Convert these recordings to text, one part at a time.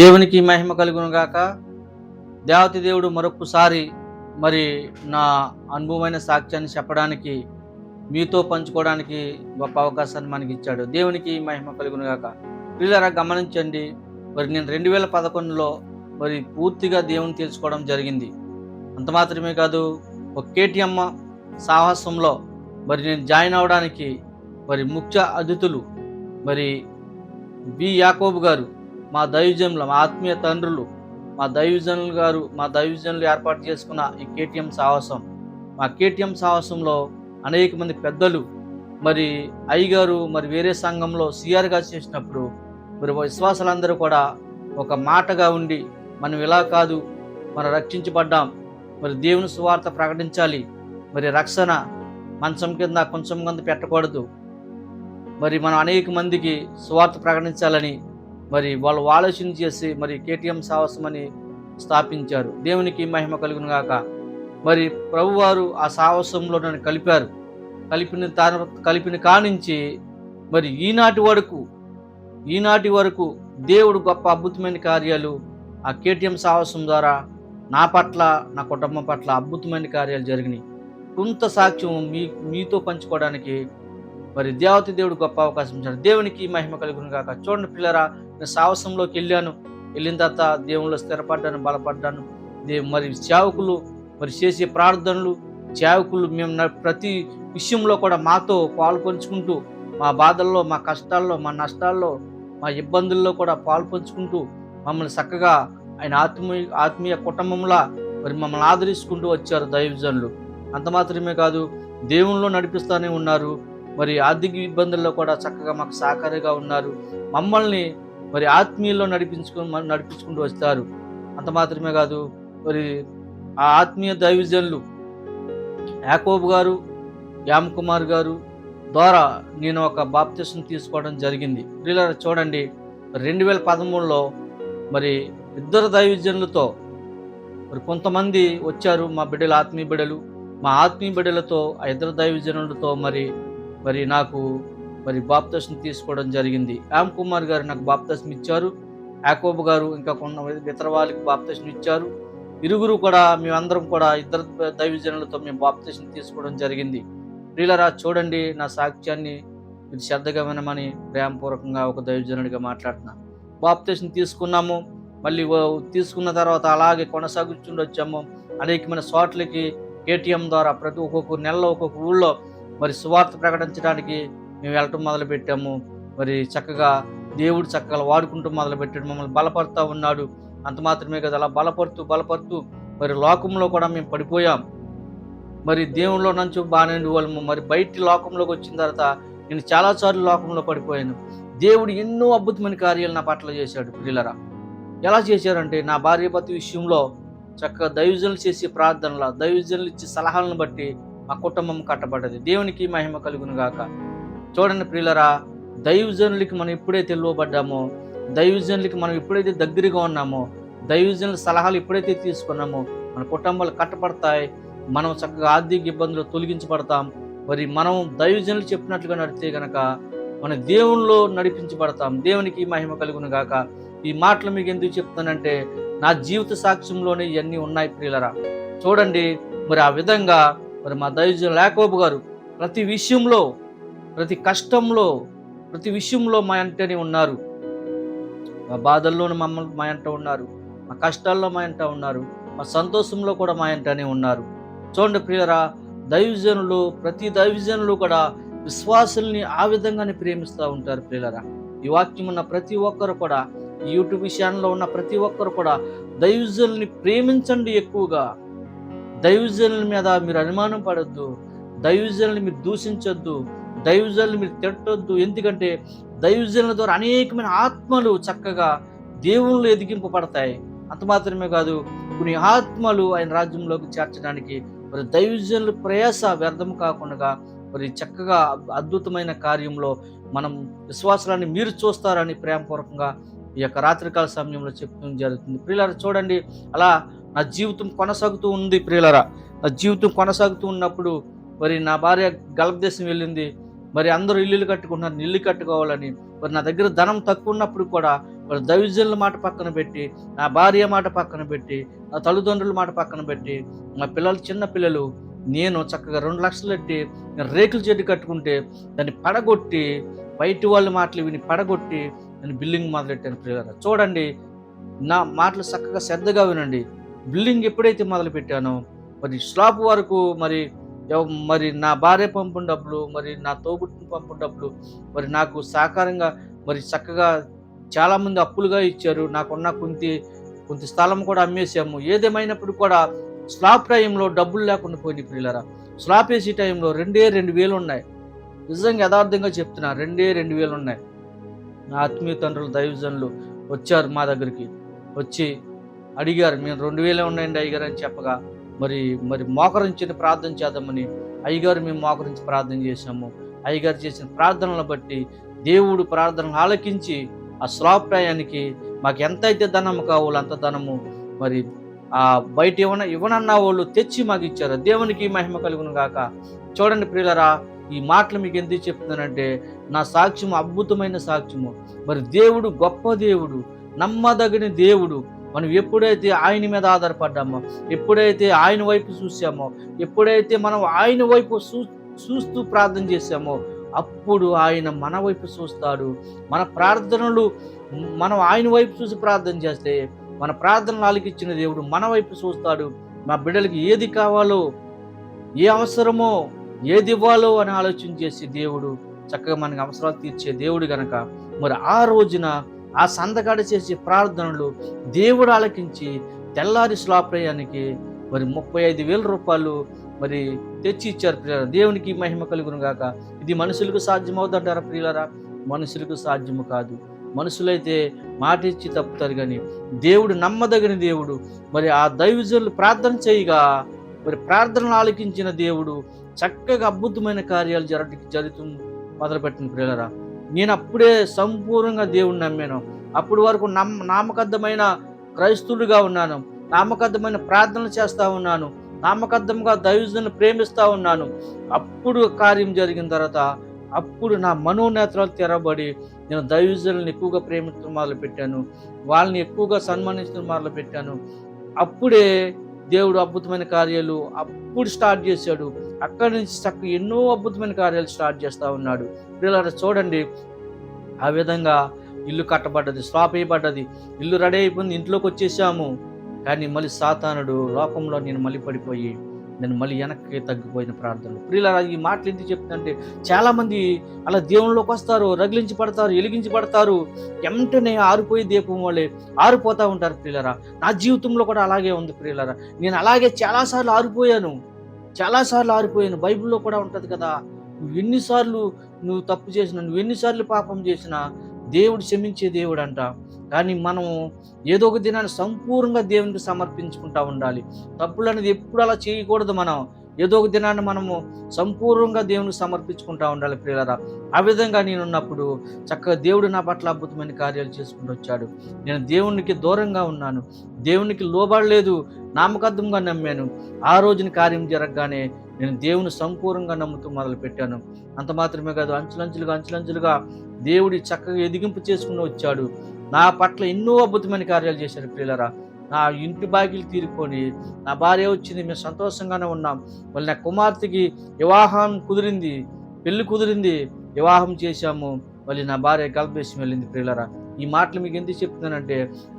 దేవునికి మహిమ కలుగును గాక. దేవతి దేవుడు మరొకసారి మరి నా అనుభవమైన సాక్ష్యాన్ని చెప్పడానికి, మీతో పంచుకోవడానికి గొప్ప అవకాశాన్ని మనకిచ్చాడు. దేవునికి మహిమ కలుగును గాక. ప్రియులారా గమనించండి. మరి నేను 2011లో మరి పూర్తిగా దేవుని తెలుసుకోవడం జరిగింది. అంత మాత్రమే కాదు, ఒక కేటీఎం సాహసంలో మరి నేను జాయిన్ అవ్వడానికి మరి ముఖ్య అతిథులు మరి యాకోబు గారు, మా దైవజనులు, మా ఆత్మీయ తండ్రులు, మా దైవజనులు ఏర్పాటు చేసుకున్న ఈ కేటీఎం సాహసం. మా కేటీఎం సాహసంలో అనేక మంది పెద్దలు, మరి అయ్యగారు మరి వేరే సంఘంలో సిఆర్గా చేసినప్పుడు మరి విశ్వాసాలందరూ కూడా ఒక మాటగా ఉండి, మనం ఇలా కాదు, మనం రక్షించబడ్డాం, మరి దేవుని సువార్త ప్రకటించాలి, మరి రక్షణ మంచం కింద కొంచెం కింద పెట్టకూడదు, మరి మనం అనేక మందికి సువార్త ప్రకటించాలని మరి వాళ్ళు ఆలోచన చేసి మరి కేటీఎం సాహసం అని స్థాపించారు. దేవునికి మహిమ కలుగును గాక. మరి ప్రభువారు ఆ సాహసంలో నన్ను కలిపారు. కలిపిన కానించి మరి ఈనాటి వరకు దేవుడు గొప్ప అద్భుతమైన కార్యాలు ఆ కేటీఎం సాహసం ద్వారా నా పట్ల, నా కుటుంబం పట్ల అద్భుతమైన కార్యాలు జరిగినాయి. కొంత సాక్ష్యం మీతో పంచుకోవడానికి మరి దేవతి దేవుడు గొప్ప అవకాశం ఇచ్చాడు. దేవునికి మహిమ కలుగును గాక. చూడండి పిల్లరా, నేను సాహసంలోకి వెళ్ళిన తర్వాత దేవుళ్ళు స్థిరపడ్డాను, బలపడ్డాను. మరి సేవకులు మరి చేసే ప్రార్థనలు, సేవకులు మేము ప్రతి విషయంలో కూడా మాతో పాలుపంచుకుంటూ, మా బాధల్లో, మా కష్టాల్లో, మా నష్టాల్లో, మా ఇబ్బందుల్లో కూడా పాలుపంచుకుంటూ మమ్మల్ని చక్కగా ఆయన ఆత్మీయ కుటుంబంలా మరి మమ్మల్ని ఆదరించుకుంటూ వచ్చారు దైవజనులు. అంత మాత్రమే కాదు, దేవుళ్ళు నడిపిస్తూనే ఉన్నారు. మరి ఆర్థిక ఇబ్బందుల్లో కూడా చక్కగా మాకు సహకారిగా ఉన్నారు. మమ్మల్ని మరి ఆత్మీయుల్లో నడిపించుకుంటూ వస్తారు. అంత మాత్రమే కాదు, మరి ఆ ఆత్మీయ దైవజనులు యాకోబు గారు, యామ్ కుమార్ గారు ద్వారా నేను ఒక బాప్తిసం తీసుకోవడం జరిగింది. ప్రియులారా చూడండి, 2013లో మరి ఇద్దరు దైవజనులతో మరి కొంతమంది వచ్చారు, మా ఆత్మీయ బిడ్డలు. మా ఆత్మీయ బిడ్డలతో ఆ ఇద్దరు దైవజనులతో మరి నాకు మరి బాప్తిసం తీసుకోవడం జరిగింది. యామ్ కుమార్ గారు నాకు బాప్తిసం ఇచ్చారు. యాకోబు గారు ఇంకా కొంత ఇతర వాళ్ళకి బాప్తిసం ఇచ్చారు. ఇరుగురు కూడా మేమందరం కూడా ఇద్దరు దైవజనులతో మేము బాప్తిసం తీసుకోవడం జరిగింది. ప్రియులారా చూడండి, నా సాక్ష్యాన్ని మీరు శ్రద్ధగా వినమని ప్రేమపూర్వకంగా ఒక దైవజనుడిగా మాట్లాడుతున్నా. బాప్తిసం తీసుకున్నాము. మళ్ళీ తీసుకున్న తర్వాత అలాగే కొనసాగుతుండీ వచ్చాము. అనేకమైన చోట్లకి కేటీఎం ద్వారా ప్రతి ఒక్కొక్క నెలలో ఒక్కొక్క ఊళ్ళో మరి సువార్త ప్రకటించడానికి మేము వెళ్ళటం మొదలుపెట్టాము. మరి చక్కగా దేవుడు చక్కగా వాడుకుంటూ మొదలుపెట్టాడు, మమ్మల్ని బలపరుతూ ఉన్నాడు. అంత మాత్రమే కదా, అలా బలపరుతూ మరి లోకంలో కూడా మేము పడిపోయాం. మరి దేవుళ్ళో నుంచి బాగానే వాళ్ళము. మరి బయటి లోకంలోకి వచ్చిన తర్వాత నేను చాలాసార్లు లోకంలో పడిపోయాను. దేవుడు ఎన్నో అద్భుతమైన కార్యాలు నా పట్ల చేశాడు. ప్రియులరా ఎలా చేశారంటే, నా భార్యాభర్త విషయంలో చక్కగా దైవజనులు చేసే ప్రార్థనల, దైవజనులు ఇచ్చే సలహాలను బట్టి మా కుటుంబం కట్టబడ్డది. దేవునికి మహిమ కలుగును గాక. చూడండి ప్రియులరా, దైవజనులకి మనం ఎప్పుడైతే లోబడ్డామో, దైవజనులకి మనం ఎప్పుడైతే దగ్గరగా ఉన్నామో, దైవజనుల సలహాలు ఎప్పుడైతే తీసుకున్నామో మన కుటుంబాలు కట్టబడతాయి. మనం చక్కగా ఆర్థిక ఇబ్బందులు తొలగించబడతాం. మరి మనం దైవజనులు చెప్పినట్లుగా నడితే గనక మన దేవుల్లో నడిపించబడతాం. దేవునికి మహిమ కలుగును గాక. ఈ మాటలు మీకు ఎందుకు చెప్తానంటే, నా జీవిత సాక్ష్యంలోనే ఇవన్నీ ఉన్నాయి ప్రియులరా. చూడండి, మరి ఆ విధంగా మరి మా దైవజనులు యాకోబు గారు ప్రతి విషయంలో, ప్రతి కష్టంలో, ప్రతి విషయంలో మా వెంటనే ఉన్నారు. మా బాధల్లోనూ మా వెంట ఉన్నారు, మా కష్టాల్లో మా వెంట ఉన్నారు, మా సంతోషంలో కూడా మా వెంటనే ఉన్నారు. చూడండి ప్రియులరా, ప్రతి దైవజనులు కూడా విశ్వాసుల్ని ఆ విధంగానే ప్రేమిస్తూ ఉంటారు. ప్రియులరా, ఈ వాక్యం ఉన్న ప్రతి ఒక్కరు కూడా, ఈ యూట్యూబ్ విషయంలో ఉన్న ప్రతి ఒక్కరు కూడా దైవజనుల్ని ప్రేమించండి. ఎక్కువగా దైవజనుల మీద మీరు అనుమానం పడొద్దు, దైవజనుల్ని మీరు దూషించొద్దు, దైవజనుల్ని మీరు తిట్టొద్దు. ఎందుకంటే దైవజనుల ద్వారా అనేకమైన ఆత్మలు చక్కగా దేవుళ్ళు ఎదిగింపబడతాయి. అంత మాత్రమే కాదు, కొన్ని ఆత్మలు ఆయన రాజ్యంలోకి చేర్చడానికి మరి దైవజనుల ప్రయాస వ్యర్థం కాకుండా మరి చక్కగా అద్భుతమైన కార్యంలో మనం విశ్వాసాన్ని మీరు చూస్తారని ప్రేమపూర్వకంగా ఈ యొక్క రాత్రికాల సమయంలో చెప్పడం జరుగుతుంది. ప్రియులారా చూడండి, అలా నా జీవితం కొనసాగుతూ ఉంది. ప్రియులారా, నా జీవితం కొనసాగుతూ ఉన్నప్పుడు మరి నా భార్య గల్ఫ్ దేశం వెళ్ళింది. మరి అందరూ ఇల్లులు కట్టుకుంటున్నారు, ఇల్లు కట్టుకోవాలని. మరి నా దగ్గర ధనం తక్కువ ఉన్నప్పుడు కూడా మరి దైవజనుల మాట పక్కన పెట్టి, నా భార్య మాట పక్కన పెట్టి, నా తల్లిదండ్రుల మాట పక్కన పెట్టి, మా పిల్లలు చిన్న పిల్లలు, నేను చక్కగా 2,00,000 పెట్టి రేకుల షెడ్ కట్టుకుంటే దాన్ని పడగొట్టి, బయటి వాళ్ళ మాటలు విని పడగొట్టి నేను బిల్డింగ్ మొదలెట్టాను ప్రియులారా. చూడండి, నా మాటలు చక్కగా శ్రద్ధగా వినండి. బిల్డింగ్ ఎప్పుడైతే మొదలుపెట్టానో మరి స్లాబ్ వరకు మరి నా భార్య పంపిన డబ్బులు, మరి నా తోబుట్టుని పంపిన డబ్బులు, మరి నాకు సహకారంగా మరి చక్కగా చాలామంది అప్పులుగా ఇచ్చారు. నాకున్న కొంత స్థలం కూడా అమ్మేసాము. ఏదేమైనప్పుడు కూడా స్లాబ్ టైంలో డబ్బులు లేకుండా పోయినాయి ప్రియులారా. స్లాబ్ వేసే టైంలో 2,000 ఉన్నాయి. నిజంగా యథార్థంగా చెప్తున్నా, 2,000 ఉన్నాయి. నా ఆత్మీయ తండ్రులు దైవజనులు వచ్చారు మా దగ్గరికి. వచ్చి అడిగారు, మేము 2,000 ఉన్నాయండి అయ్యగారు అని చెప్పగా, మరి మరి మోకరించి ప్రార్థన చేద్దామని అయ్యగారు మేము మోకరించి ప్రార్థన చేశాము. అయ్యగారు చేసిన ప్రార్థనలను బట్టి దేవుడు ప్రార్థనలు ఆలకించి ఆ స్లాబ్ టయానికి మాకు ఎంతైతే ధనం కావాలో అంత ధనము మరి ఆ బయట ఇవ్వనన్న వాళ్ళు తెచ్చి మాకు ఇచ్చారు. దేవునికి మహిమ కలుగును గాక. చూడండి ప్రియులరా, ఈ మాటలు మీకు ఎందుకు చెప్తున్నానంటే నా సాక్ష్యము అద్భుతమైన సాక్ష్యము. మరి దేవుడు గొప్ప దేవుడు, నమ్మదగిన దేవుడు. మనం ఎప్పుడైతే ఆయన మీద ఆధారపడ్డామో, ఎప్పుడైతే ఆయన వైపు చూసామో, ఎప్పుడైతే మనం ఆయన వైపు చూస్తూ ప్రార్థన చేశామో, అప్పుడు ఆయన మన వైపు చూస్తాడు. మన ప్రార్థనలు మనం ఆయన వైపు చూసి ప్రార్థన చేస్తే మన ప్రార్థనలు ఆలకించిన దేవుడు మన వైపు చూస్తాడు. మా బిడ్డలకి ఏది కావాలో, ఏ అవసరమో, ఏది ఇవ్వాలో అని ఆలోచన చేసి దేవుడు చక్కగా మనకి అవసరాలు తీర్చే దేవుడు గనక మరి ఆ రోజున ఆ సందకాడ చేసే ప్రార్థనలు దేవుడు ఆలకించి తెల్లారి స్లాప్రయానికి మరి 35,000 రూపాయలు మరి తెచ్చి ఇచ్చారు ప్రియులారా. దేవునికి మహిమ కలుగును గాక. ఇది మనుషులకు సాధ్యమవుతుంటారా ప్రియులారా? మనుషులకు సాధ్యము కాదు. మనుషులైతే మాట ఇచ్చి తప్పుతారు, కానీ దేవుడు నమ్మదగిన దేవుడు. మరి ఆ దైవజనులు ప్రార్థన చేయగా మరి ప్రార్థనలు ఆలకించిన దేవుడు చక్కగా అద్భుతమైన కార్యాలు జరుగుతూ మొదలుపెట్టిన ప్రియులారా. నేను అప్పుడే సంపూర్ణంగా దేవుడిని నమ్మాను. అప్పటి వరకు నామకద్దమైన క్రైస్తవుడిగా ఉన్నాను. నామకద్దమైన ప్రార్థనలు చేస్తూ ఉన్నాను. నామకద్దంగా దైవజనులను ప్రేమిస్తూ ఉన్నాను. అప్పుడు కార్యం జరిగిన తర్వాత అప్పుడు నా మనోనేత్రాలు తెరబడి నేను దైవజనులను ఎక్కువగా ప్రేమించడం మొదలుపెట్టాను. వాళ్ళని ఎక్కువగా సన్మానించడం మొదలుపెట్టాను. అప్పుడే దేవుడు అద్భుతమైన కార్యాలు అప్పుడు స్టార్ట్ చేశాడు. అక్కడి నుంచి చక్కగా ఎన్నో అద్భుతమైన కార్యాలు స్టార్ట్ చేస్తూ ఉన్నాడు. పిల్లలు చూడండి, ఆ విధంగా ఇల్లు కట్టబడ్డది, స్లాబ్ వేయబడ్డది, ఇల్లు రెడీ అయిపోయింది, ఇంట్లోకి వచ్చేసాము. కానీ మళ్ళీ సాతానుడు లోకంలో నేను మళ్ళీ పడిపోయి నేను మళ్ళీ వెనక్కి తగ్గిపోయిన ప్రార్థనలు. ప్రియులారా, ఈ మాటలు ఎందుకు చెప్తుందంటే చాలామంది అలా దేవునిలోకి వస్తారు, రగిలించి పడతారు, ఎలిగించి పడతారు, వెంటనే ఆరిపోయి దీపం వాళ్ళే ఆరిపోతూ ఉంటారు. ప్రియులారా, నా జీవితంలో కూడా అలాగే ఉంది ప్రియులారా. నేను అలాగే చాలాసార్లు ఆరిపోయాను. బైబిల్లో కూడా ఉంటుంది కదా, నువ్వు తప్పు చేసినా, నువ్వు ఎన్నిసార్లు పాపం చేసినా దేవుడు క్షమించే దేవుడు అంట. కానీ మనం ఏదో ఒక దినాన్ని సంపూర్ణంగా దేవునికి సమర్పించుకుంటూ ఉండాలి. తప్పులు అనేది ఎప్పుడు అలా చేయకూడదు. మనం ఏదో ఒక దినాన్ని మనము సంపూర్ణంగా దేవునికి సమర్పించుకుంటూ ఉండాలి ప్రియులారా. ఆ విధంగా నేనున్నప్పుడు చక్కగా దేవుడు నా పట్ల అద్భుతమైన కార్యాలు చేసుకుంటూ వచ్చాడు. నేను దేవునికి దూరంగా ఉన్నాను, దేవునికి లోబడలేదు, నామకద్దంగా నమ్మాను. ఆ రోజున కార్యం జరగగానే నేను దేవుని సంపూర్ణంగా నమ్ముతూ మొదలుపెట్టాను. అంత మాత్రమే కాదు, అంచులంచులుగా దేవుడి చక్కగా ఎదిగింపు చేసుకుని వచ్చాడు. నా పట్ల ఎన్నో అద్భుతమైన కార్యాలు చేశారు ప్రియులారా. నా ఇంటి బాకీలు తీరుకొని నా భార్య వచ్చింది, మేము సంతోషంగానే ఉన్నాం. మళ్ళీ నా కుమార్తెకి వివాహం కుదిరింది, పెళ్లి కుదిరింది, వివాహం చేశాము. మళ్ళీ నా భార్య గల్ఫ్ వెళ్ళింది ప్రియులారా. ఈ మాటలు మీకు ఎందుకు చెప్తున్నానంటే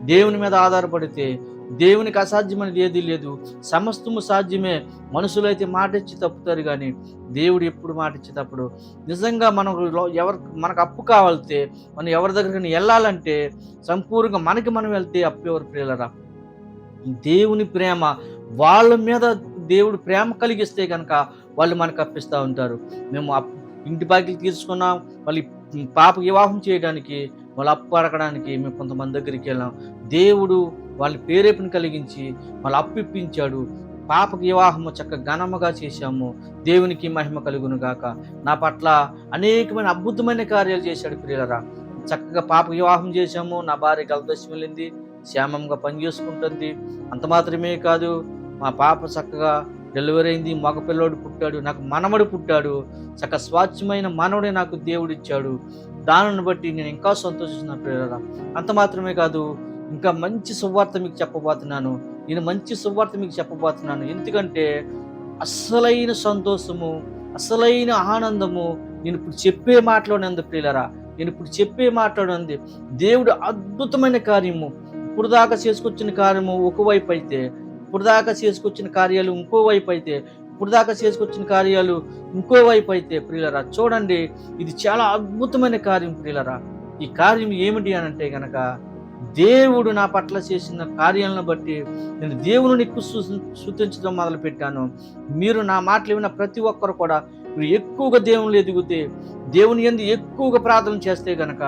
దేవుని మీద ఆధారపడితే దేవునికి అసాధ్యమైనది ఏదీ లేదు, సమస్తము సాధ్యమే. మనుషులైతే మాట ఇచ్చి తప్పుతారు, కానీ దేవుడు ఎప్పుడు మాట ఇచ్చి తప్పుడు. నిజంగా మనకు అప్పు కావాలితే మనం ఎవరి దగ్గరికి వెళ్ళాలంటే సంపూర్ణంగా మనం వెళ్తే అప్పు ఎవరు ప్రియులరా? దేవుని ప్రేమ, వాళ్ళ మీద దేవుడు ప్రేమ కలిగిస్తే కనుక వాళ్ళు మనకు అప్పిస్తూ ఉంటారు. మేము ఇంటి బాకీలు తీసుకున్నాం, మళ్ళీ పాపకి వివాహం చేయడానికి, వాళ్ళు అప్పు అడగడానికి మేము కొంతమంది దగ్గరికి వెళ్ళాం. దేవుడు వాళ్ళ పేరేపుని కలిగించి వాళ్ళు అప్పు ఇప్పించాడు. పాపకి వివాహము చక్కగా ఘనముగా చేశాము. దేవునికి మహిమ కలుగును గాక. నా పట్ల అనేకమైన అద్భుతమైన కార్యాలు చేశాడు ప్రియులరా. చక్కగా పాపకి వివాహం చేశాము. నా భార్య గల్ఫ్ వెళ్ళింది, క్షేమంగా పని చేసుకుంటుంది. అంత మాత్రమే కాదు, మా పాప చక్కగా డెలివరీ అయింది, మగ పిల్లోడు పుట్టాడు, నాకు మనవడు పుట్టాడు, స్వాస్థ్యమైన మనవడే నాకు దేవుడిచ్చాడు. దానిని బట్టి నేను ఇంకా సంతోషిస్తున్నాను ప్రియులారా. అంత మాత్రమే కాదు, ఇంకా మంచి సువార్త మీకు చెప్పబోతున్నాను. నేను మంచి సువార్త మీకు చెప్పబోతున్నాను. ఎందుకంటే అస్సలైన సంతోషము, అసలైన ఆనందము నేను ఇప్పుడు చెప్పే మాటలోనే ఉంది ప్రియులారా. నేను ఇప్పుడు చెప్పే మాటలోనే ఉంది. దేవుడు అద్భుతమైన కార్యము, ఇప్పుడు దాకా చేసుకొచ్చిన కార్యము ఒకవైపు అయితే, ఇప్పుడు దాకా చేసుకొచ్చిన కార్యాలు ఇంకోవైపు అయితే, ఇప్పుడు దాకా చేసుకొచ్చిన కార్యాలు ఇంకోవైపు అయితే ప్రియులారా, చూడండి, ఇది చాలా అద్భుతమైన కార్యం ప్రియులారా. ఈ కార్యం ఏమిటి అని అంటే గనక, దేవుడు నా పట్ల చేసిన కార్యాలను బట్టి నేను దేవుని ఎక్కువ స్తుతించడం మొదలుపెట్టాను. మీరు నా మాటలు విన్న ప్రతి ఒక్కరు కూడా మీరు ఎక్కువగా దేవుని ఎదిగితే, దేవుని యందు ఎక్కువగా ప్రార్థన చేస్తే గనక,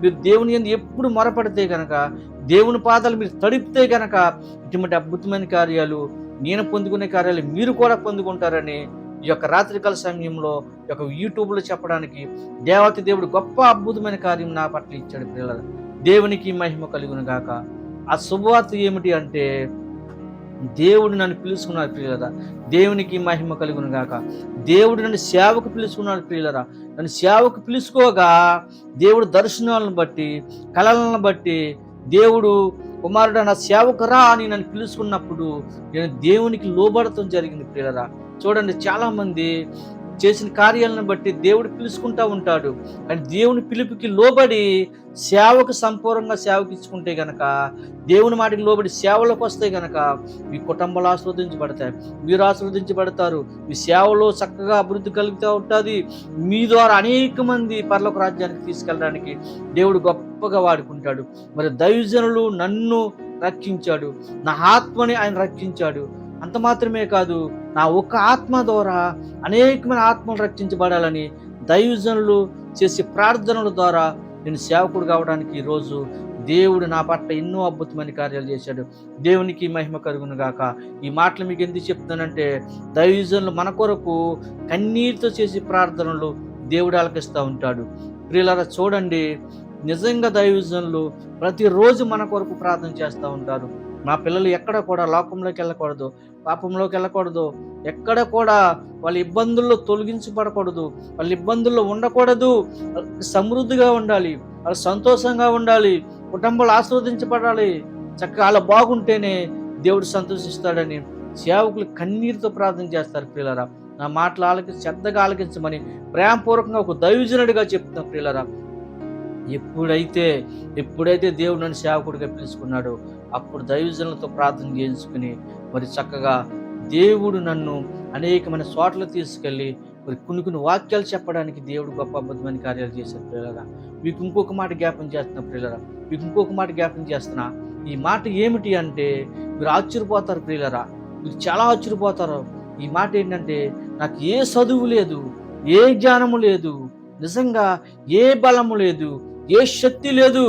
మీరు దేవుని యందు ఎప్పుడు మొరపెడితే గనక, దేవుని పాదాలు మీరు తడిపితే గనక, ఇటువంటి అద్భుతమైన కార్యాలు, నేను పొందుకునే కార్యాలు మీరు కూడా పొందుకుంటారని ఈ యొక్క రాత్రికాల సమయంలో ఈ యొక్క యూట్యూబ్లో చెప్పడానికి దేవాతి దేవుడు గొప్ప అద్భుతమైన కార్యం నా పట్ల ఇచ్చాడు పిల్లలు. దేవునికి మహిమ కలుగును గాక. ఆ శుభవార్త ఏమిటి అంటే, దేవుడు నన్ను పిలుచుకున్నాడు ప్రియులరా. దేవునికి మహిమ కలుగును గాక. దేవుడు నన్ను సేవకు పిలుచుకున్నాడు ప్రియులరా. నన్ను సేవకు పిలుచుకోగా దేవుడు దర్శనాలను బట్టి, కళలను బట్టి, దేవుడు కుమారుడు నా సేవకు రా అని నన్ను పిలుచుకున్నప్పుడు నేను దేవునికి లోబడటం జరిగింది ప్రియులరా. చూడండి, చాలా మంది చేసిన కార్యాలను బట్టి దేవుడు పిలుచుకుంటా ఉంటాడు. కానీ దేవుని పిలుపుకి లోబడి సేవకు సంపూర్ణంగా సేవకి ఇచ్చుకుంటే గనక, దేవుని మాటకి లోబడి సేవలోకి వస్తే గనక మీ కుటుంబాలు ఆశీర్వదించబడతాయి, మీరు ఆశీర్వదించబడతారు, మీ సేవలో చక్కగా అభివృద్ధి కలుగుతూ ఉంటుంది. మీ ద్వారా అనేక మంది పరలోక రాజ్యానికి తీసుకెళ్ళడానికి దేవుడు గొప్పగా వాడుకుంటాడు. మరి దైవజనులు నన్ను రక్షించాడు, నా ఆత్మని ఆయన రక్షించాడు. అంత మాత్రమే కాదు, నా ఒక్క ఆత్మ ద్వారా అనేకమైన ఆత్మలు రక్షించబడాలని దైవజనులు చేసే ప్రార్థనల ద్వారా నేను సేవకుడు కావడానికి ఈరోజు దేవుడు నా పట్ల ఎన్నో అద్భుతమైన కార్యాలు చేశాడు. దేవునికి మహిమ కలుగును గాక. ఈ మాటలు మీకు ఎందుకు చెప్తున్నానంటే, దైవజనులు మన కొరకు కన్నీటితో చేసే ప్రార్థనలు దేవుడు ఆలకిస్తూ ఉంటాడు. ప్రియులారా, చూడండి, నిజంగా దైవజనులు ప్రతిరోజు మన కొరకు ప్రార్థన చేస్తూ ఉంటారు. మా పిల్లలు ఎక్కడ కూడా లోకంలోకి వెళ్ళకూడదు, పాపంలోకి వెళ్ళకూడదు, ఎక్కడ కూడా వాళ్ళ ఇబ్బందుల్లో తొలగించబడకూడదు, వాళ్ళ ఇబ్బందుల్లో ఉండకూడదు, సమృద్ధిగా ఉండాలి, వాళ్ళు సంతోషంగా ఉండాలి, కుటుంబాలు ఆశీర్వదించబడాలి, చక్కగా అలా బాగుంటేనే దేవుడు సంతోషిస్తాడని సేవకులు కన్నీరుతో ప్రార్థన చేస్తారు. ప్రియులారా, నా మాటలు ఆలకించి శ్రద్ధగా ఆలకించమని ప్రేమపూర్వకంగా ఒక దైవజనుడిగా చెప్తున్నా. ప్రియులారా, ఎప్పుడైతే దేవుడు నన్ను సేవకుడిగా పిలుచుకున్నాడో అప్పుడు దైవజనులతో ప్రార్థన చేయించుకుని మరి చక్కగా దేవుడు నన్ను అనేకమైన చోట్ల తీసుకెళ్ళి మరి కొన్ని వాక్యాలు చెప్పడానికి దేవుడు గొప్ప అద్భుతమైన కార్యాలు చేశారు. ప్రియులారా, మీకు ఇంకొక మాట జ్ఞాపం చేస్తున్నా. ప్రియులారా, మీకు ఇంకొక మాట జ్ఞాపం చేస్తున్నా. ఈ మాట ఏమిటి అంటే, మీరు ఆశ్చర్యపోతారు ప్రియులారా, మీరు చాలా ఆశ్చర్యపోతారు. ఈ మాట ఏంటంటే, నాకు ఏ చదువు లేదు, ఏ జ్ఞానము లేదు, నిజంగా ఏ బలము లేదు, ఏ శక్తి లేదు.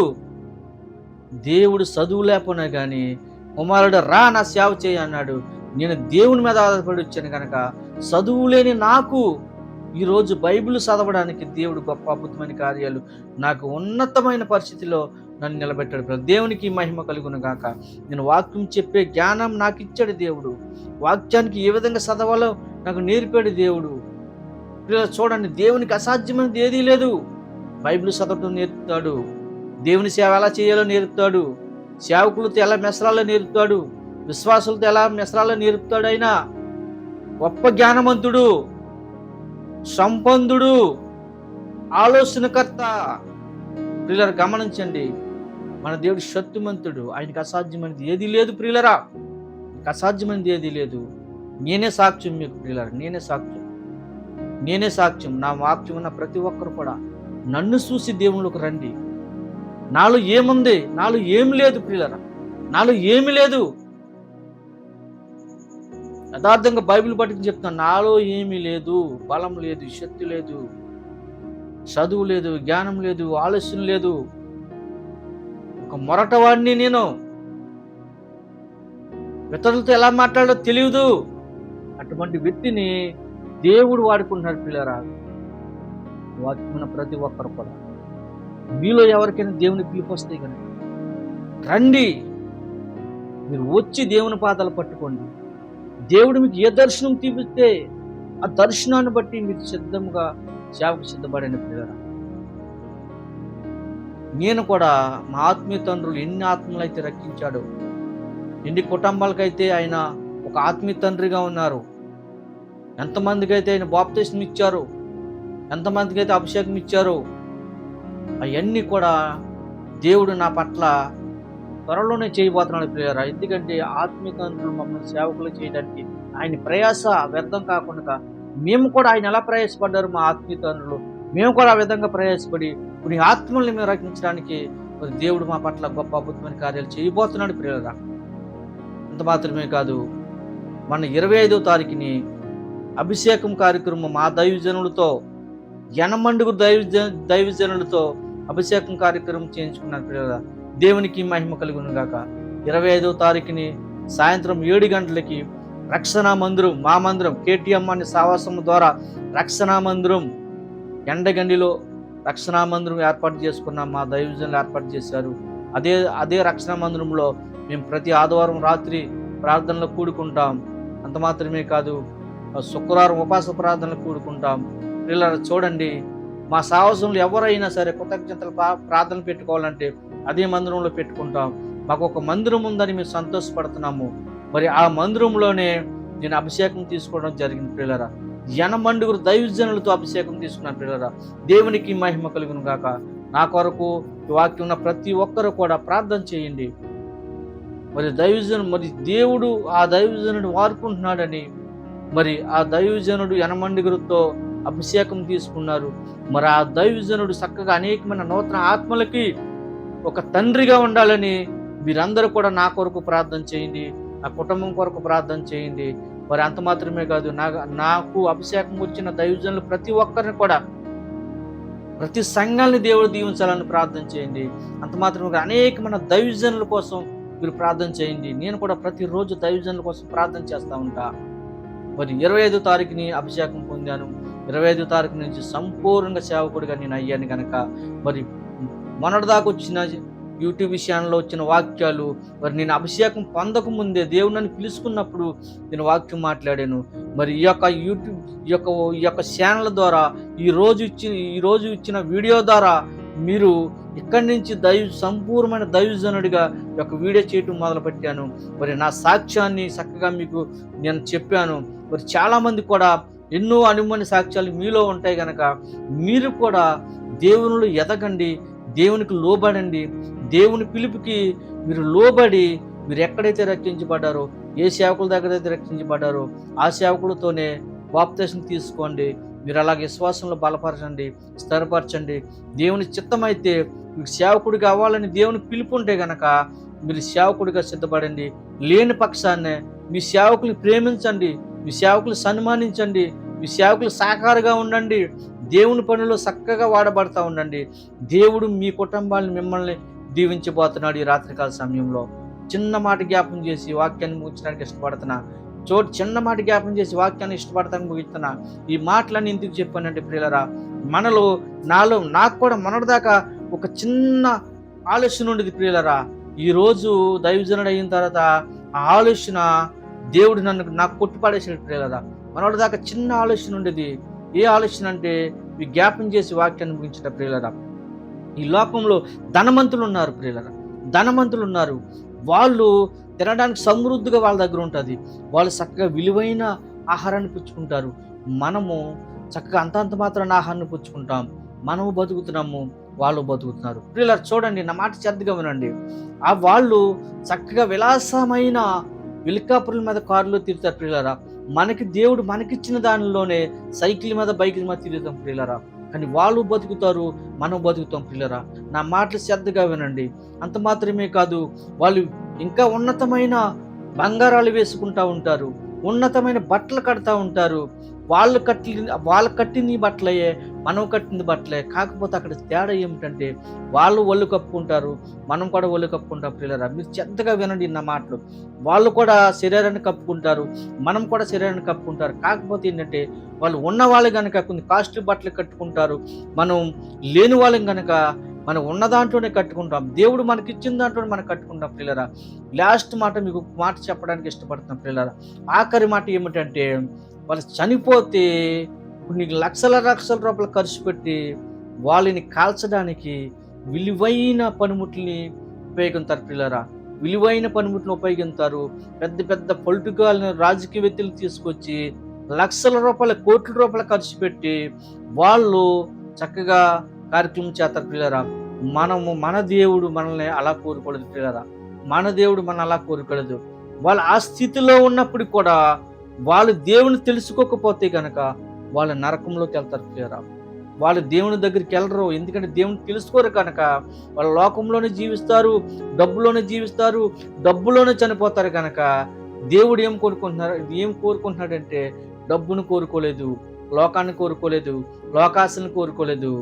దేవుడు చదువు లేకపోయినా కానీ, కుమారుడు రా నా సేవ చేయి అన్నాడు. నేను దేవుని మీద ఆధారపడి వచ్చాను కనుక చదువు లేని నాకు ఈరోజు బైబిల్ చదవడానికి దేవుడు గొప్ప అద్భుతమైన కార్యాలు, నాకు ఉన్నతమైన పరిస్థితిలో నన్ను నిలబెట్టాడు. దేవునికి మహిమ కలుగును గాక. నేను వాక్యం చెప్పే జ్ఞానం నాకు ఇచ్చాడు దేవుడు. వాక్యానికి ఏ విధంగా చదవాలో నాకు నేర్పాడు దేవుడు. చూడండి, దేవునికి అసాధ్యమైనది ఏదీ లేదు. బైబిల్ చదవటం నేర్పుతాడు, దేవుని సేవ ఎలా చేయాలో నేర్పుతాడు, సేవకులతో ఎలా మెసరాలో నేర్పుతాడు, విశ్వాసులతో ఎలా మెసరాలో నేర్పుతాడు. ఆయన గొప్ప జ్ఞానవంతుడు, సంపన్నుడు, ఆలోచనకర్త. ప్రియులారా, గమనించండి, మన దేవుడు శక్తిమంతుడు, ఆయనకు అసాధ్యమైనది ఏదీ లేదు. ప్రియులారా, అసాధ్యమైనది ఏదీ లేదు. నేనే సాక్ష్యం మీకు ప్రియులారా, నేనే సాక్ష్యం. నా వాక్యం ఉన్న ప్రతి ఒక్కరు కూడా నన్ను చూసి దేవుళ్ళకి రండి. నాలో ఏముంది? నాలో ఏమి లేదు ప్రియులారా, నాలో ఏమి లేదు. యథార్థంగా బైబిల్ పట్టుకుని చెప్తాను, నాలో ఏమీ లేదు. బలం లేదు, శక్తి లేదు, చదువు లేదు, జ్ఞానం లేదు, ఆలోచన లేదు. ఒక మొరటవాడిని నేను, ఇతరులతో ఎలా మాట్లాడాలో తెలియదు. అటువంటి వ్యక్తిని దేవుడు వాడుకుంటున్నాడు. పిల్లరా, వాక్యమైన ప్రతి ఒక్కరు కూడా, మీలో ఎవరికైనా దేవుని పిలుపు వస్తాయి కనుక రండి, మీరు వచ్చి దేవుని పాదాలు పట్టుకోండి, దేవుడు మీకు ఏ దర్శనం చూపిస్తే ఆ దర్శనాన్ని బట్టి మీరు సిద్ధంగా సేవకు సిద్ధపడండి పిల్లరా. నేను కూడా మా ఆత్మీయ తండ్రులు ఎన్ని ఆత్మలు అయితే రక్షించాడో, ఎన్ని కుటుంబాలకైతే ఆయన ఒక ఆత్మీయ తండ్రిగా ఉన్నారు, ఎంతమందికి అయితే ఆయన బాప్తిస్మం ఇచ్చారు, ఎంతమందికి అయితే అభిషేకం ఇచ్చారు, అవన్నీ కూడా దేవుడు నా పట్ల త్వరలోనే చేయబోతున్నాడు ప్రియులారా. ఎందుకంటే ఆత్మీయ తండ్రులు మమ్మల్ని సేవకులు చేయడానికి ఆయన ప్రయాస వ్యర్థం కాకుండా మేము కూడా ఆయన ఎలా ప్రయాసపడ్డారు మా ఆత్మీయ తండ్రులు, మేము కూడా ఆ విధంగా ప్రయాసపడి కొన్ని ఆత్మల్ని మేము రక్షించడానికి మరి దేవుడు మా పట్ల గొప్ప అద్భుతమైన కార్యాలు చేయబోతున్నాడు ప్రియులారా. అంత మాత్రమే కాదు, మన 25వ తారీఖుని అభిషేకం కార్యక్రమం మా దైవజనులతో ఎనమండుగురు దైవజనులతో అభిషేకం కార్యక్రమం చేయించుకున్నారు పిల్లల. దేవునికి మహిమ కలుగును గాక. 25వ తారీఖుని సాయంత్రం 7 గంటలకి రక్షణా మందిరం, మా మందిరం కేటీఎం అనే సావాసం ద్వారా రక్షణా మందిరం ఎండగండిలో రక్షణా మందిరం ఏర్పాటు చేసుకున్నాం. మా దైవజనులు ఏర్పాటు చేశారు. అదే రక్షణా మందిరంలో మేము ప్రతి ఆదివారం రాత్రి ప్రార్థనలో కూడుకుంటాం. అంత మాత్రమే కాదు, శుక్రవారం ఉపవాస ప్రార్థనలు కూడుకుంటాం. పిల్లలు చూడండి, మా సాహసంలో ఎవరైనా సరే కృతజ్ఞతలు ప్రార్థనలు పెట్టుకోవాలంటే అదే మందిరంలో పెట్టుకుంటాం. మాకు ఒక మందిరం ఉందని మేము సంతోషపడుతున్నాము. మరి ఆ మందిరంలోనే నేను అభిషేకం తీసుకోవడం జరిగింది పిల్లరా. ఎనమండుగురు దైవజనులతో అభిషేకం తీసుకున్నాను పిల్లరా. దేవునికి మహిమ కలుగును గాక. నా కొరకు ఈ వాక్యం ఉన్న ప్రతి ఒక్కరు కూడా ప్రార్థన చేయండి. మరి దేవుడు ఆ దైవజనుడు వాడుకుంటున్నాడని మరి ఆ దైవజనుడు ఎనమండుగురితో అభిషేకం తీసుకున్నారు. మరి ఆ దైవజనుడు చక్కగా అనేకమైన నూతన ఆత్మలకి ఒక తండ్రిగా ఉండాలని మీరందరూ కూడా నా కొరకు ప్రార్థన చేయండి, నా కుటుంబం కొరకు ప్రార్థన చేయండి. మరి అంత మాత్రమే కాదు, నాకు అభిషేకం వచ్చిన దైవజనులు ప్రతి ఒక్కరిని కూడా, ప్రతి సంఘాన్ని దేవుడు దీవించాలని ప్రార్థన చేయండి. అంత మాత్రమే కాదు, అనేకమైన దైవజనుల కోసం మీరు ప్రార్థన చేయండి. నేను కూడా ప్రతిరోజు దైవజనుల కోసం ప్రార్థన చేస్తూ ఉంటా. మరి 25వ తారీఖుని అభిషేకం పొందాను. 25వ తారీఖు నుంచి సంపూర్ణంగా సేవకుడిగా నేను అయ్యాను కనుక మరి మొన్నటిదాకా వచ్చిన యూట్యూబ్ ఛానల్లో వచ్చిన వాక్యాలు, మరి నేను అభిషేకం పొందకముందే దేవుడు నన్ను పిలుచుకున్నప్పుడు నేను వాక్యం మాట్లాడాను. మరి ఈ యొక్క ఛానల్ ద్వారా ఈరోజు ఇచ్చిన వీడియో ద్వారా మీరు ఇక్కడి నుంచి సంపూర్ణమైన దైవజనుడిగా ఒక వీడియో చేయటం మొదలుపెట్టాను. మరి నా సాక్ష్యాన్ని చక్కగా మీకు నేను చెప్పాను. మరి చాలామంది కూడా ఎన్నో అనుమాన సాక్ష్యాలు మీలో ఉంటాయి కనుక మీరు కూడా దేవునిలో ఎదగండి, దేవునికి లోబడండి. దేవుని పిలుపుకి మీరు లోబడి మీరు ఎక్కడైతే రక్షించబడ్డారో, ఏ సేవకుల దగ్గర అయితే రక్షించబడ్డారో ఆ సేవకులతోనే బాప్తిసం తీసుకోండి. మీరు అలాగే విశ్వాసంలో బలపరచండి, స్థిరపరచండి. దేవుని చిత్తమైతే మీకు సేవకుడిగా అవ్వాలని దేవునికి పిలుపు ఉంటే గనక మీరు సేవకుడిగా సిద్ధపడండి. లేని పక్షాన్నే మీ సేవకుల్ని ప్రేమించండి, మీ సేవకులు సన్మానించండి, మీ సేవకులు సహకారంగా ఉండండి. దేవుని పనిలో చక్కగా వాడబడతా ఉండండి. దేవుడు మీ కుటుంబాలను మిమ్మల్ని దీవించబోతున్నాడు. ఈ రాత్రికాల సమయంలో చిన్న మాట జ్ఞాపం చేసి వాక్యాన్ని ముగించడానికి ఇష్టపడుతున్నా. చిన్న మాట జ్ఞాపం చేసి వాక్యాన్ని ఇష్టపడతానికి ముగిస్తున్నా. ఈ మాటలన్నీ ఎందుకు చెప్పానంటే ప్రియులరా, నాకు కూడా మొన్నటిదాకా ఒక చిన్న ఆలోచన ఉండేది ప్రియులరా. ఈరోజు దైవజనుడు అయిన తర్వాత ఆ ఆలోచన దేవుడు నాకు కొట్టిపడేసాడు ప్రియులరా. మొన్నటిదాకా చిన్న ఆలోచన ఉండేది. ఏ ఆలోచన అంటే ఈ జ్ఞాపం చేసి వాక్యాన్ని ముగించిన ప్రియులరా, ఈ లోకంలో ధనవంతులు ఉన్నారు ప్రియులరా, ధనవంతులు ఉన్నారు. వాళ్ళు తినడానికి సమృద్ధిగా వాళ్ళ దగ్గర ఉంటుంది. వాళ్ళు చక్కగా విలువైన ఆహారాన్ని పుచ్చుకుంటారు. మనము చక్కగా అంతంత మాత్రాన ఆహారాన్ని పుచ్చుకుంటాం. మనము బతుకుతున్నాము, వాళ్ళు బతుకుతున్నారు. ప్రియులారా చూడండి, నా మాట శ్రద్ధగా వినండి. ఆ వాళ్ళు చక్కగా విలాసమైన హెలికాప్టర్ల మీద కారులో తిరుగుతారు ప్రియులారా. దేవుడు మనకిచ్చిన దానిలోనే సైకిల్ మీద బైకుల మీద తిరుగుతాం ప్రియులారా. కానీ వాళ్ళు బతుకుతారు, మనం బతుకుతాం ప్రియులారా. నా మాటలు శ్రద్ధగా వినండి. అంత మాత్రమే కాదు, వాళ్ళు ఇంకా ఉన్నతమైన బంగారాలు వేసుకుంటూ ఉంటారు, ఉన్నతమైన బట్టలు కడతా ఉంటారు. వాళ్ళు కట్టిన బట్టలయే, మనం కట్టిన బట్టలే. కాకపోతే అక్కడ తేడా ఏమిటంటే వాళ్ళు ఒళ్ళు కప్పుకుంటారు, మనం కూడా ఒళ్ళు కప్పుకుంటాం ప్రియులారా. మీరు శ్రద్ధగా వినండి నా మాటలు. వాళ్ళు కూడా శరీరాన్ని కప్పుకుంటారు, మనం కూడా శరీరాన్ని కప్పుకుంటారు. కాకపోతే ఏంటంటే వాళ్ళు ఉన్న వాళ్ళు కనుక కొన్ని కాస్ట్లీ బట్టలు కట్టుకుంటారు, మనం లేని వాళ్ళం కనుక మనం ఉన్న దాంట్లోనే కట్టుకుంటాం. దేవుడు మనకిచ్చిన దాంట్లోనే మనం కట్టుకుంటాం ప్రియులారా. లాస్ట్ మాట మీకు ఒక మాట చెప్పడానికి ఇష్టపడుతున్నాం ప్రియులారా. ఆఖరి మాట ఏమిటంటే, వాళ్ళు చనిపోతే ఇప్పుడు నీకు లక్షల లక్షల రూపాయలు ఖర్చు పెట్టి వాళ్ళని కాల్చడానికి విలువైన పనిముట్లని ఉపయోగిస్తారు ప్రియులారా. విలువైన పనిముట్లను ఉపయోగిస్తారు. పెద్ద పెద్ద పొలిటికల్ రాజకీయవేత్తలు తీసుకొచ్చి లక్షల రూపాయలు, కోట్ల రూపాయలు ఖర్చు పెట్టి వాళ్ళు చక్కగా కార్యక్రమం చేస్తారు ప్రియులారా. మన దేవుడు మనల్ని అలా కోరుకోలేదు ప్రియులారా. మన దేవుడు మనల్ని అలా కోరుకోలేదు. వాళ్ళు ఆ స్థితిలో ఉన్నప్పుడు కూడా వాళ్ళు దేవుని తెలుసుకోకపోతే కనుక వాళ్ళు నరకంలోకి వెళ్తారు ప్రియులారా. వాళ్ళు దేవుని దగ్గరికి వెళ్ళరు. ఎందుకంటే దేవుని తెలుసుకోరు కనుక వాళ్ళ లోకంలోనే జీవిస్తారు, డబ్బులోనే జీవిస్తారు, డబ్బులోనే చనిపోతారు కనుక దేవుడు ఏం కోరుకుంటున్నాడంటే డబ్బును కోరుకోలేదు, లోకాన్ని కోరుకోలేదు, లోకాశలను కోరుకోలేదు.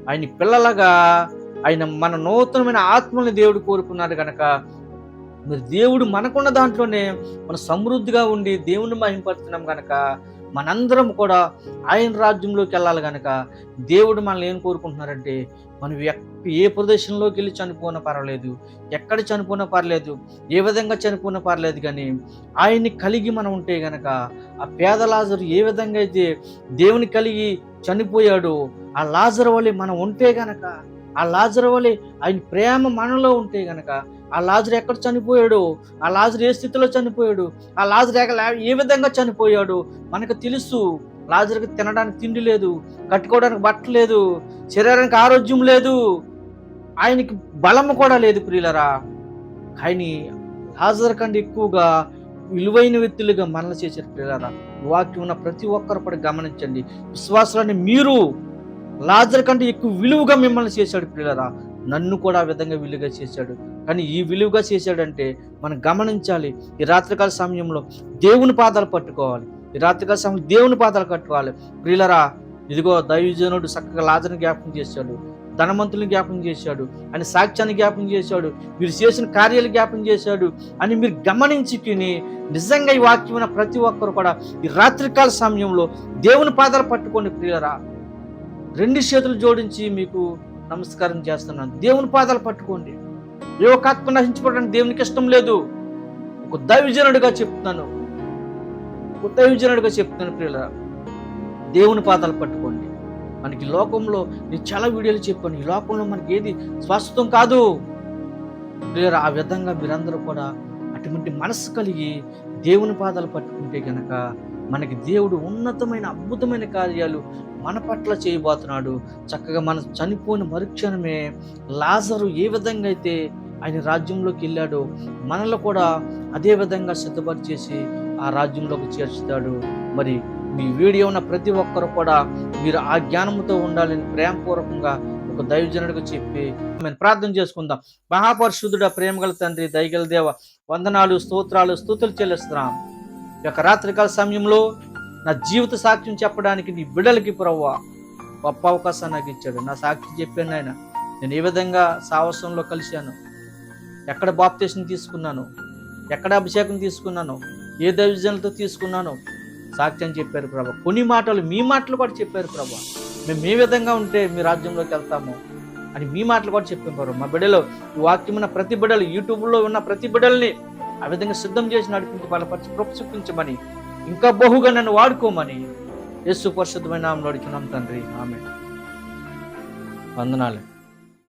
ఆయన పిల్లలుగా ఆయన మన నూతనమైన ఆత్మల్ని దేవుడు కోరుకున్నాడు కనుక మరి దేవుడు మనకున్న దాంట్లోనే మనం సమృద్ధిగా ఉండి దేవుని మహింపడుతున్నాం కనుక మనందరం కూడా ఆయన రాజ్యంలోకి వెళ్ళాలి కనుక దేవుడు మనల్ని ఏం కోరుకుంటున్నారంటే మనం ఏ ప్రదేశంలోకి వెళ్ళి చనిపోయినా పర్వాలేదు, ఎక్కడ చనిపోయినా పర్లేదు, ఏ విధంగా చనిపోయినా పర్లేదు, కానీ ఆయన్ని కలిగి మనం ఉంటే గనక ఆ పేద లాజరు ఏ విధంగా అయితే దేవుని కలిగి చనిపోయాడో ఆ లాజరు వలె మనం ఉంటే గనక, ఆ లాజరు వలె ఆయన ప్రేమ మనలో ఉంటే గనక, ఆ లాజరు ఎక్కడ చనిపోయాడు, ఆ లాజరు ఏ స్థితిలో చనిపోయాడు, ఆ లాజరు ఏ విధంగా చనిపోయాడు మనకు తెలుసు. లాజరుకి తినడానికి తిండి లేదు, కట్టుకోవడానికి బట్ట లేదు, శరీరానికి ఆరోగ్యం లేదు, ఆయనకి బలము కూడా లేదు ప్రియులరా. కానీ లాజరు కంటే ఎక్కువగా విలువైన వ్యక్తులుగా మనల్ని చేశారు ప్రియులరా. వాక్యం ఉన్న ప్రతి ఒక్కరు కూడా గమనించండి. విశ్వాసాన్ని మీరు లాజరు కంటే ఎక్కువ విలువగా మిమ్మల్ని చేశాడు ప్రియులరా. నన్ను కూడా ఆ విధంగా విలువగా చేశాడు. కానీ ఈ విలువగా చేశాడంటే మనం గమనించాలి. ఈ రాత్రికాల సమయంలో దేవుని పాదాలు పట్టుకోవాలి. ఈ రాత్రికాల సమయంలో దేవుని పాదాలు కట్టుకోవాలి ప్రియులరా. ఇదిగో దైవజనుడు చక్కగా లాజరుని జ్ఞాపకం చేశాడు, ధనవంతులను జ్ఞాపకం చేశాడు, ఆయన సాక్ష్యాన్ని జ్ఞాపకం చేశాడు, మీరు చేసిన కార్యాలు జ్ఞాపకం చేశాడు అని మీరు గమనించుకుని నిజంగా ఈ వాక్యమైన ప్రతి ఒక్కరు కూడా ఈ రాత్రికాల సమయంలో దేవుని పాదాలు పట్టుకోండి ప్రియులరా. రెండు చేతులు జోడించి మీకు నమస్కారం చేస్తున్నాను. దేవుని పాదాలు పట్టుకోండి. ఏ ఒక్క ఆత్మ నశించుకోవడానికి దేవునికి ఇష్టం లేదు. ఒక దైవజనుడిగా చెప్తున్నాను ప్రియులరా, దేవుని పాదాలు పట్టుకోండి. మనకి లోకంలో నేను చాలా వీడియోలు చెప్పాను, ఈ లోకంలో మనకి ఏది శాశ్వతం కాదు ప్రియులరా. ఆ విధంగా మీరందరూ కూడా అటువంటి మనసు కలిగి దేవుని పాదాలు పట్టుకుంటే కనుక మనకి దేవుడు ఉన్నతమైన అద్భుతమైన కార్యాలు మన పట్ల చేయబోతున్నాడు. చక్కగా మన చనిపోయిన మరుక్షణమే లాజరు ఏ విధంగా అయితే ఆయన రాజ్యంలోకి వెళ్ళాడో మనలో కూడా అదే విధంగా సిద్ధపరిచేసి ఆ రాజ్యంలోకి చేర్చుతాడు. మరి మీ వీడియో ఉన్న ప్రతి ఒక్కరు కూడా మీరు ఆ జ్ఞానంతో ఉండాలని ప్రేమపూర్వకంగా ఒక దైవజనుడిగా చెప్పి మేము ప్రార్థన చేసుకుందాం. మహాపరిశుద్ధుడ, ప్రేమగల తండ్రి, దయగల దేవ, వందనాలు, స్తోత్రాలు, స్తుతులు చెల్లిస్తున్నాం. ఈ యొక్క రాత్రికాల సమయంలో నా జీవిత సాక్ష్యం చెప్పడానికి నీ బిడ్డలకి ప్రభువా గొప్ప అవకాశాన్ని నాకు ఇచ్చాడు. నా సాక్షి చెప్పాను ఆయన. నేను ఏ విధంగా సాహసంలో కలిశాను, ఎక్కడ బాప్తీసం తీసుకున్నాను, ఎక్కడ అభిషేకం తీసుకున్నాను, ఏ దైవజనులతో తీసుకున్నాను, సాక్ష్యం చెప్పారు ప్రభా. కొన్ని మాటలు మీ మాటలు కూడా చెప్పారు ప్రభా. మేము ఏ విధంగా ఉంటే మీ రాజ్యంలోకి వెళ్తాము అని మీ మాటలు కూడా చెప్పాం ప్రభా. మా బిడ్డలో ఈ వాక్యం ఉన్న ప్రతి బిడ్డలు, యూట్యూబ్లో ఉన్న ప్రతి బిడ్డల్ని ఆ విధంగా సిద్ధం చేసి నడిపించి బలపరిచి కృప చూపించమని, ఇంకా బహుగా నన్ను వాడుకోమని యేసు పరిశుద్ధమైన నామములో అడుగుతున్నాం తండ్రి. ఆమేన్. వందనాలు.